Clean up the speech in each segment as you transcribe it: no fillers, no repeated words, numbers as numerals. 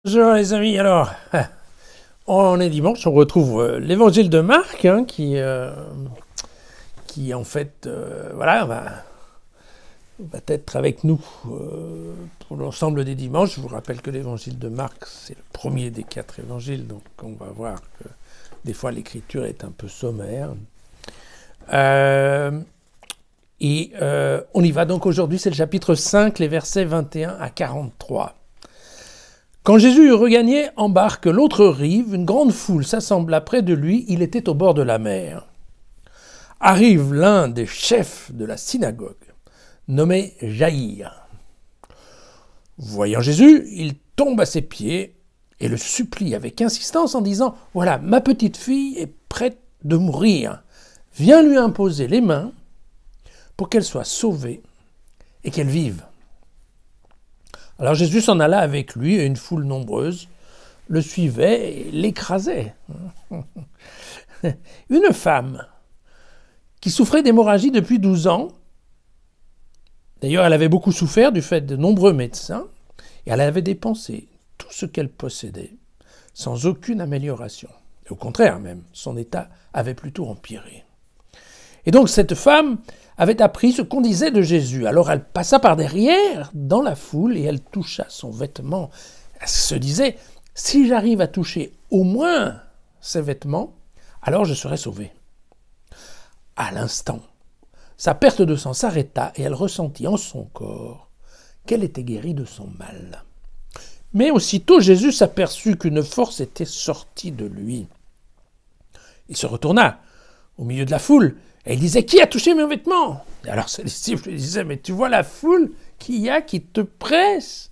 Bonjour les amis, alors, on est dimanche, on retrouve l'évangile de Marc, qui en fait, voilà, va être avec nous pour l'ensemble des dimanches. Je vous rappelle que l'évangile de Marc, c'est le premier des 4 évangiles, donc on va voir que des fois l'écriture est un peu sommaire. On y va donc aujourd'hui, c'est le chapitre 5, les versets 21 à 43. Quand Jésus eut regagné en barque l'autre rive, une grande foule s'assembla près de lui, il était au bord de la mer. Arrive l'un des chefs de la synagogue, nommé Jaïr. Voyant Jésus, il tombe à ses pieds et le supplie avec insistance en disant « Voilà, ma petite fille est prête de mourir. Viens lui imposer les mains pour qu'elle soit sauvée et qu'elle vive. » Alors Jésus s'en alla avec lui et une foule nombreuse le suivait et l'écrasait. Une femme qui souffrait d'hémorragie depuis 12 ans, d'ailleurs elle avait beaucoup souffert du fait de nombreux médecins, et elle avait dépensé tout ce qu'elle possédait sans aucune amélioration. Et au contraire même, son état avait plutôt empiré. Et donc cette femme avait appris ce qu'on disait de Jésus. Alors elle passa par derrière dans la foule et elle toucha son vêtement. Elle se disait, si j'arrive à toucher au moins ses vêtements, alors je serai sauvée. À l'instant, sa perte de sang s'arrêta et elle ressentit en son corps qu'elle était guérie de son mal. Mais aussitôt Jésus s'aperçut qu'une force était sortie de lui. Il se retourna au milieu de la foule et il disait « Qui a touché mes vêtements ?» Et alors ses disciples lui disaient « Mais tu vois la foule qu'il y a qui te presse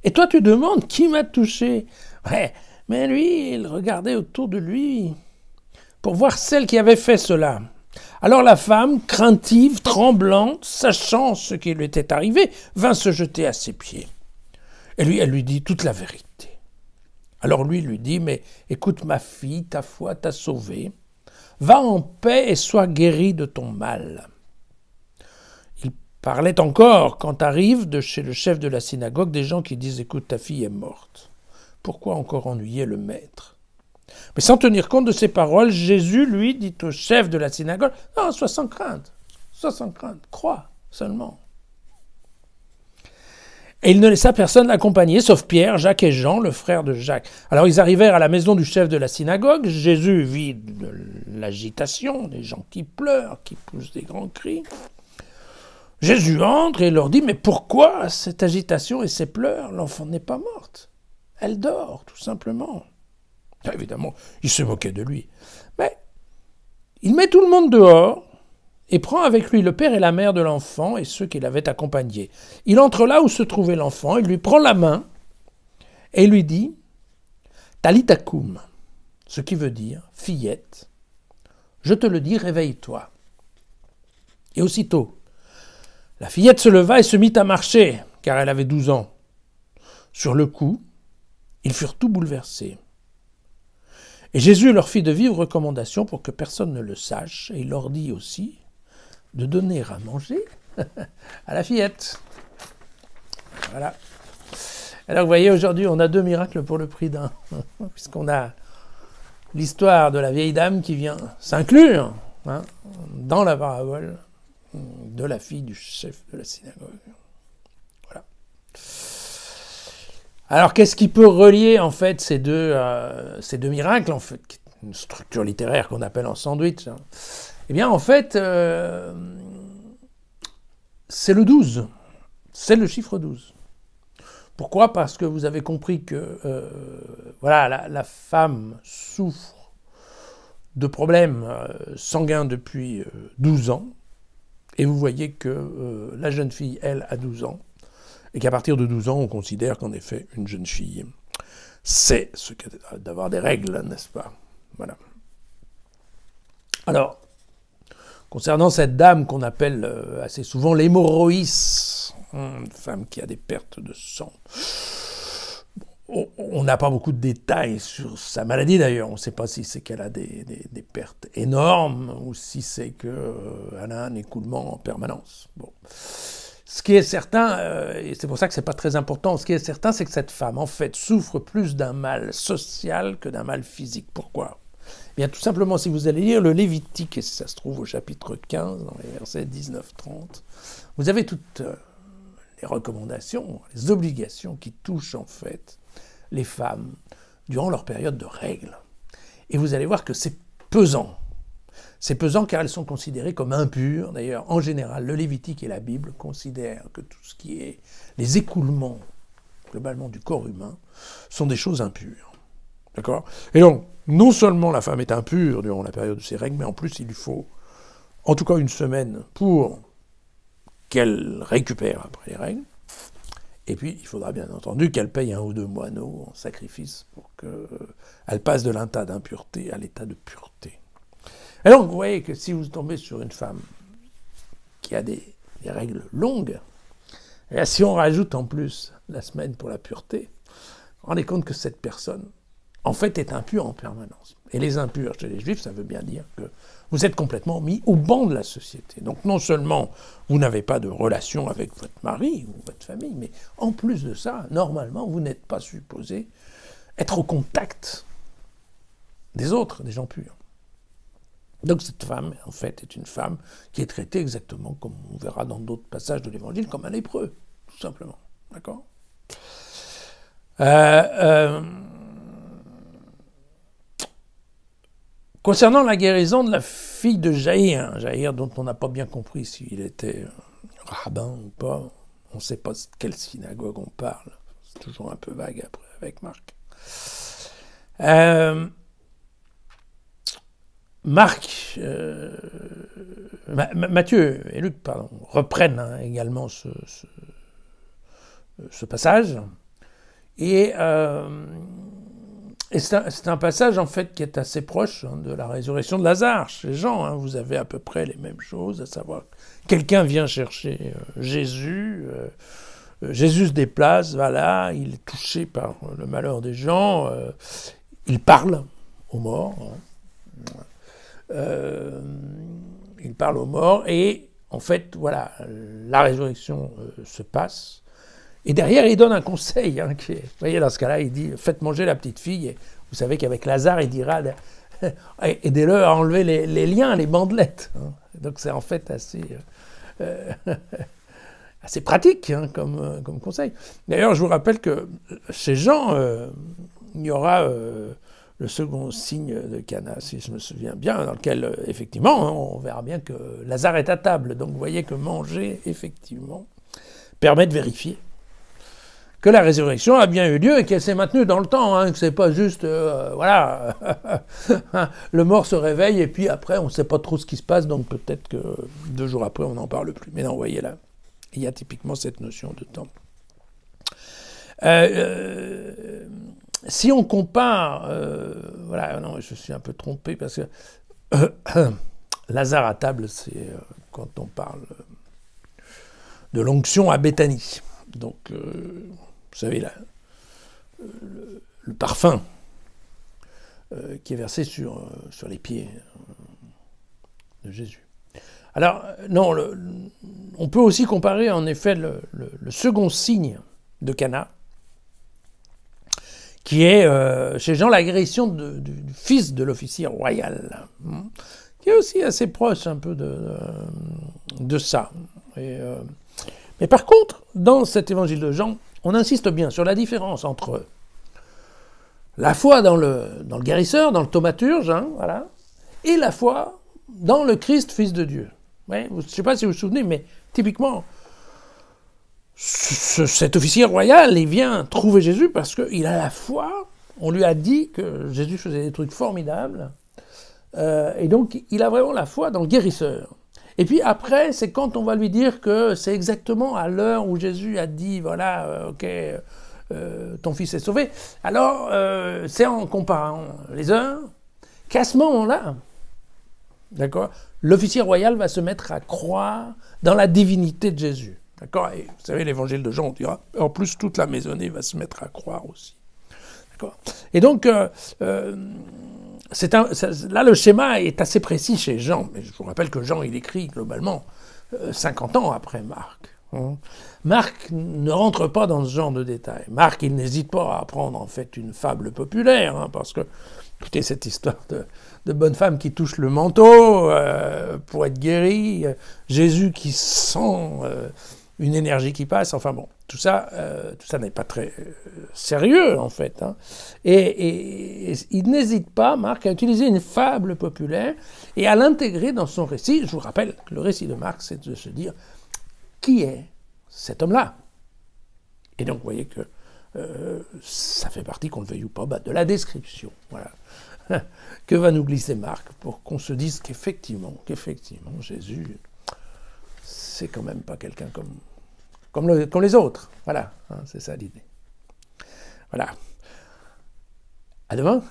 et toi tu demandes « Qui m'a touché ?» Ouais, mais lui, il regardait autour de lui pour voir celle qui avait fait cela. Alors la femme, craintive, tremblante, sachant ce qui lui était arrivé, vint se jeter à ses pieds. Et lui, elle lui dit toute la vérité. Alors lui dit « Mais écoute ma fille, ta foi t'a sauvée. Va en paix et sois guérie de ton mal. » Il parlait encore quand arrivent de chez le chef de la synagogue des gens qui disent « Écoute, ta fille est morte. Pourquoi encore ennuyer le maître ?» Mais sans tenir compte de ces paroles, Jésus, lui, dit au chef de la synagogue « Non, sois sans crainte, crois seulement. » Et il ne laissa personne l'accompagner, sauf Pierre, Jacques et Jean, le frère de Jacques. Alors ils arrivèrent à la maison du chef de la synagogue. Jésus vit de l'agitation, des gens qui pleurent, qui poussent des grands cris. Jésus entre et leur dit « Mais pourquoi cette agitation et ces pleurs? L'enfant n'est pas morte. Elle dort, tout simplement. » Évidemment, il se moquait de lui. Mais il met tout le monde dehors et prend avec lui le père et la mère de l'enfant et ceux qui l'avaient accompagné. Il entre là où se trouvait l'enfant, il lui prend la main et lui dit « Talita koum », ce qui veut dire « Fillette, je te le dis, réveille-toi ». Et aussitôt, la fillette se leva et se mit à marcher, car elle avait 12 ans. Sur le coup, ils furent tout bouleversés. Et Jésus leur fit de vives recommandations pour que personne ne le sache, et il leur dit aussi de donner à manger à la fillette. Voilà. Alors vous voyez, aujourd'hui, on a 2 miracles pour le prix d'un, puisqu'on a l'histoire de la vieille dame qui vient s'inclure dans la parabole de la fille du chef de la synagogue. Voilà. Alors, qu'est-ce qui peut relier, en fait, ces deux miracles, en fait, une structure littéraire qu'on appelle en sandwich? Eh bien, en fait, c'est le 12. C'est le chiffre 12. Pourquoi? Parce que vous avez compris que voilà, la femme souffre de problèmes sanguins depuis 12 ans. Et vous voyez que la jeune fille, elle, a 12 ans. Et qu'à partir de 12 ans, on considère qu'en effet, une jeune fille, c'est ce qu'est d'avoir des règles, n'est-ce pas? Voilà. Alors, concernant cette dame qu'on appelle assez souvent l'hémorroïs, une femme qui a des pertes de sang, on n'a pas beaucoup de détails sur sa maladie d'ailleurs. On ne sait pas si c'est qu'elle a des pertes énormes ou si c'est qu'elle a un écoulement en permanence. Bon. Ce qui est certain, et c'est pour ça que c'est pas très important, ce qui est certain, c'est que cette femme, en fait, souffre plus d'un mal social que d'un mal physique. Pourquoi ? Eh bien, tout simplement, si vous allez lire le Lévitique, et si ça se trouve au chapitre 15, dans les versets 19-30, vous avez toutes les recommandations, les obligations qui touchent, en fait, les femmes durant leur période de règles. Et vous allez voir que c'est pesant. C'est pesant car elles sont considérées comme impures. D'ailleurs, en général, le Lévitique et la Bible considèrent que tout ce qui est les écoulements, globalement, du corps humain, sont des choses impures. D'accord ? Et donc, non seulement la femme est impure durant la période de ses règles, mais en plus, il lui faut, en tout cas, une semaine pour qu'elle récupère après les règles. Et puis, il faudra bien entendu qu'elle paye 1 ou 2 moineaux en sacrifice pour qu'elle passe de l'état d'impureté à l'état de pureté. Et donc, vous voyez que si vous tombez sur une femme qui a des règles longues, et si on rajoute en plus la semaine pour la pureté, vous vous rendez compte que cette personne, en fait, est impure en permanence. Et les impurs chez les Juifs, ça veut bien dire que vous êtes complètement mis au banc de la société. Donc non seulement vous n'avez pas de relation avec votre mari ou votre famille, mais en plus de ça, normalement, vous n'êtes pas supposé être au contact des autres, des gens purs. Donc cette femme, en fait, est une femme qui est traitée exactement comme on verra dans d'autres passages de l'Évangile, comme un lépreux, tout simplement. D'accord ? Concernant la guérison de la fille de Jaïr dont on n'a pas bien compris s'il était rabbin ou pas, on ne sait pas de quelle synagogue on parle, c'est toujours un peu vague après avec Marc. Matthieu et Luc reprennent également ce passage. Et c'est un passage en fait qui est assez proche de la résurrection de Lazare chez Jean. Vous avez à peu près les mêmes choses, à savoir quelqu'un vient chercher Jésus, Jésus se déplace, voilà, il est touché par le malheur des gens, il parle aux morts. Il parle aux morts et en fait, voilà, la résurrection se passe. Et derrière, il donne un conseil. Vous voyez, dans ce cas-là, il dit « Faites manger la petite fille. » Et vous savez qu'avec Lazare, il dira « Aidez-le à enlever les liens, les bandelettes. » Donc c'est en fait assez pratique comme conseil. D'ailleurs, je vous rappelle que chez Jean, il y aura le second signe de Cana, si je me souviens bien, dans lequel, effectivement, on verra bien que Lazare est à table. Donc vous voyez que manger, effectivement, permet de vérifier que la résurrection a bien eu lieu et qu'elle s'est maintenue dans le temps, que c'est pas juste, voilà, le mort se réveille et puis après on ne sait pas trop ce qui se passe, donc peut-être que 2 jours après on n'en parle plus. Mais non, vous voyez là, il y a typiquement cette notion de temps. Si on compare, voilà, non, je suis un peu trompé parce que Lazare à table, c'est quand on parle de l'onction à Béthanie. Donc, vous savez, le parfum qui est versé sur les pieds de Jésus. Alors, non, on peut aussi comparer en effet le second signe de Cana, qui est chez Jean l'agression du fils de l'officier royal, qui est aussi assez proche un peu de ça. Mais par contre, dans cet évangile de Jean, on insiste bien sur la différence entre la foi dans le guérisseur, dans le thaumaturge, voilà, et la foi dans le Christ, Fils de Dieu. Ouais, je ne sais pas si vous vous souvenez, mais typiquement, cet officier royal, il vient trouver Jésus parce qu'il a la foi. On lui a dit que Jésus faisait des trucs formidables. Et donc, il a vraiment la foi dans le guérisseur. Et puis après, c'est quand on va lui dire que c'est exactement à l'heure où Jésus a dit, voilà, ok, ton fils est sauvé. Alors, c'est en comparant les heures qu'à ce moment-là, d'accord, l'officier royal va se mettre à croire dans la divinité de Jésus. D'accord ? Et vous savez, l'évangile de Jean, on dira, en plus, toute la maisonnée va se mettre à croire aussi. D'accord ? Et donc, là, le schéma est assez précis chez Jean. Mais je vous rappelle que Jean, il écrit globalement 50 ans après Marc. hein. Marc ne rentre pas dans ce genre de détails. Marc, il n'hésite pas à prendre en fait une fable populaire, hein, parce que, écoutez, cette histoire de bonne femme qui touche le manteau pour être guérie, Jésus qui sent une énergie qui passe, enfin bon, tout ça n'est pas très sérieux en fait. Hein. Et il n'hésite pas, Marc, à utiliser une fable populaire et à l'intégrer dans son récit. Je vous rappelle que le récit de Marc, c'est de se dire qui est cet homme-là. Et donc, vous voyez que ça fait partie, qu'on le veuille ou pas, de la description. Voilà. Que va nous glisser Marc pour qu'on se dise qu'effectivement, Jésus, c'est quand même pas quelqu'un comme les autres. Voilà, hein, c'est ça l'idée. Voilà. À demain.